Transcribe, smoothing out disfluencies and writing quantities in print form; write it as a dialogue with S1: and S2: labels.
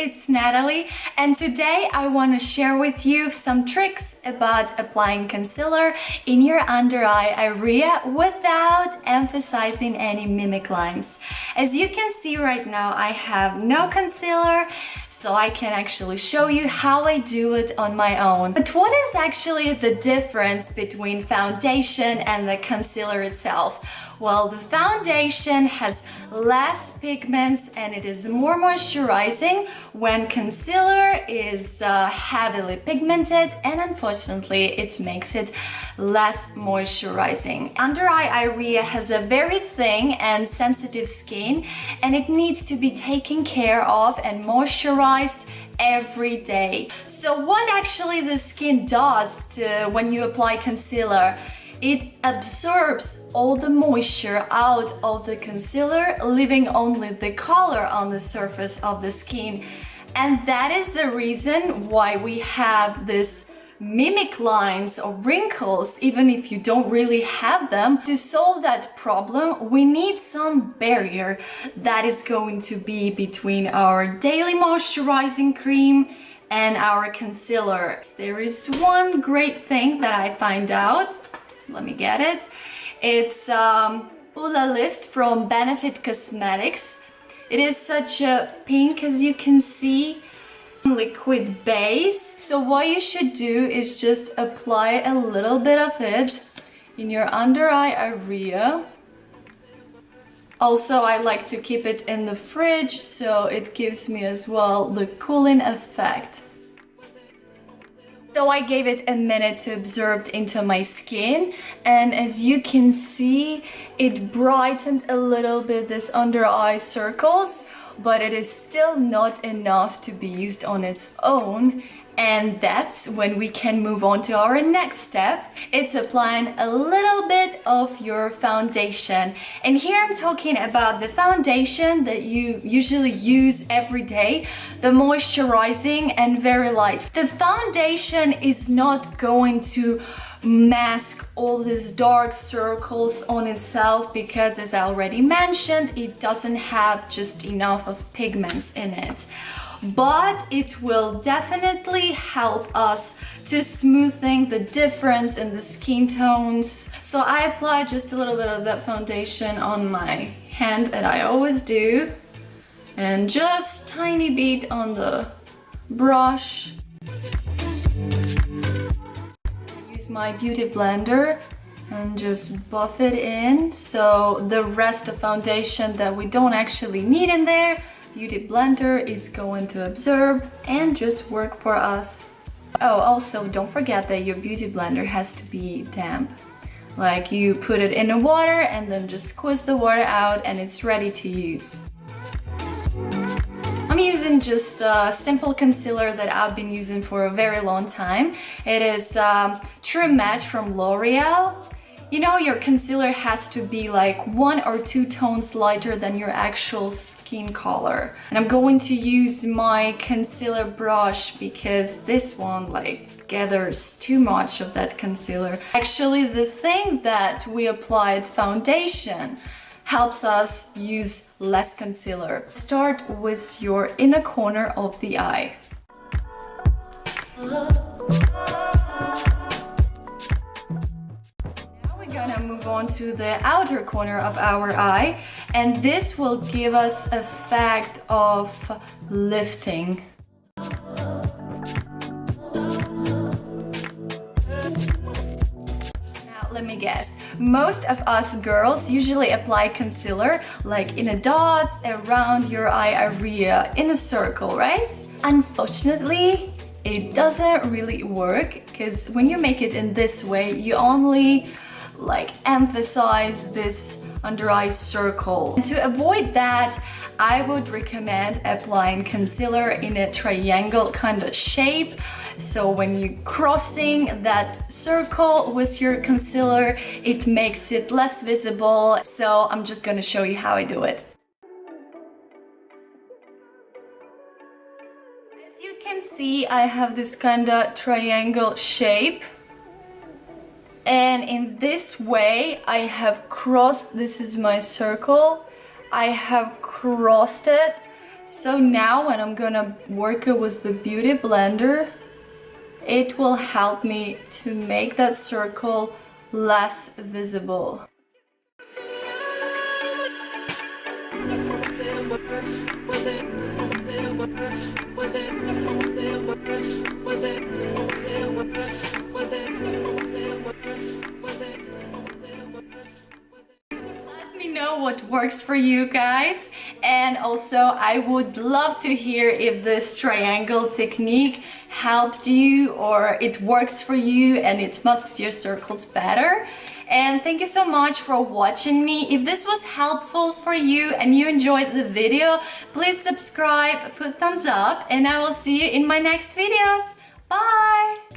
S1: it's Natalie, and today I want to share with you some tricks about applying concealer in your under eye area without emphasizing any mimic lines. As you can see right now, I have no concealer, so I can actually show you how I do it on my own. But what is actually the difference between foundation and the concealer itself? Well, the foundation has less pigments and it is more moisturizing, when concealer is heavily pigmented, and unfortunately it makes it less moisturizing. Under eye area has a very thin and sensitive skin, and it needs to be taken care of and moisturized every day. So what actually the skin does when you apply concealer? It absorbs all the moisture out of the concealer, leaving only the color on the surface of the skin. And that is the reason why we have this mimic lines or wrinkles, even if you don't really have them. To solve that problem, we need some barrier that is going to be between our daily moisturizing cream and our concealer. There is one great thing that I find out. Let me get it. It's Ula Lift from Benefit Cosmetics. It is such a pink, as you can see, liquid base. So what you should do is just apply a little bit of it in your under eye area. Also, I like to keep it in the fridge, so it gives me as well the cooling effect. So I gave it a minute to absorb into my skin, and as you can see, it brightened a little bit this under eye circles, but it is still not enough to be used on its own. And that's when we can move on to our next step. It's applying a little bit of your foundation. And here I'm talking about the foundation that you usually use every day, the moisturizing and very light. The foundation is not going to mask all these dark circles on itself because, as I already mentioned, it doesn't have just enough of pigments in it. But it will definitely help us to smoothing the difference in the skin tones. So I apply just a little bit of that foundation on my hand, and I always do, and just tiny bit on the brush. Use my beauty blender and just buff it in, so the rest of foundation that we don't actually need in there, Beauty blender is going to absorb and just work for us. Oh, also don't forget that your beauty blender has to be damp. Like, you put it in the water and then just squeeze the water out and it's ready to use. I'm using just a simple concealer that I've been using for a very long time. It is True Match from L'Oreal. You know, your concealer has to be like 1 or 2 tones lighter than your actual skin color. And I'm going to use my concealer brush because this one like gathers too much of that concealer. Actually, the thing that we applied foundation helps us use less concealer. Start with your inner corner of the eye. Gonna move on to the outer corner of our eye, and this will give us an effect of lifting. Now let me guess, most of us girls usually apply concealer like in a dots around your eye area in a circle, right? Unfortunately, it doesn't really work, because when you make it in this way, you only like emphasize this under eye circle. And to avoid that, I would recommend applying concealer in a triangle kind of shape. So when you're crossing that circle with your concealer, it makes it less visible. So I'm just gonna show you how I do it. As you can see, I have this kind of triangle shape. And in this way, I have crossed, this is my circle, I have crossed it So now when I'm gonna work it with the Beauty Blender, it will help me to make that circle less visible. Let me know what works for you guys, and also I would love to hear if this triangle technique helped you or it works for you and it masks your circles better. And thank you so much for watching me. If this was helpful for you and you enjoyed the video, please subscribe, put thumbs up, and I will see you in my next videos. Bye!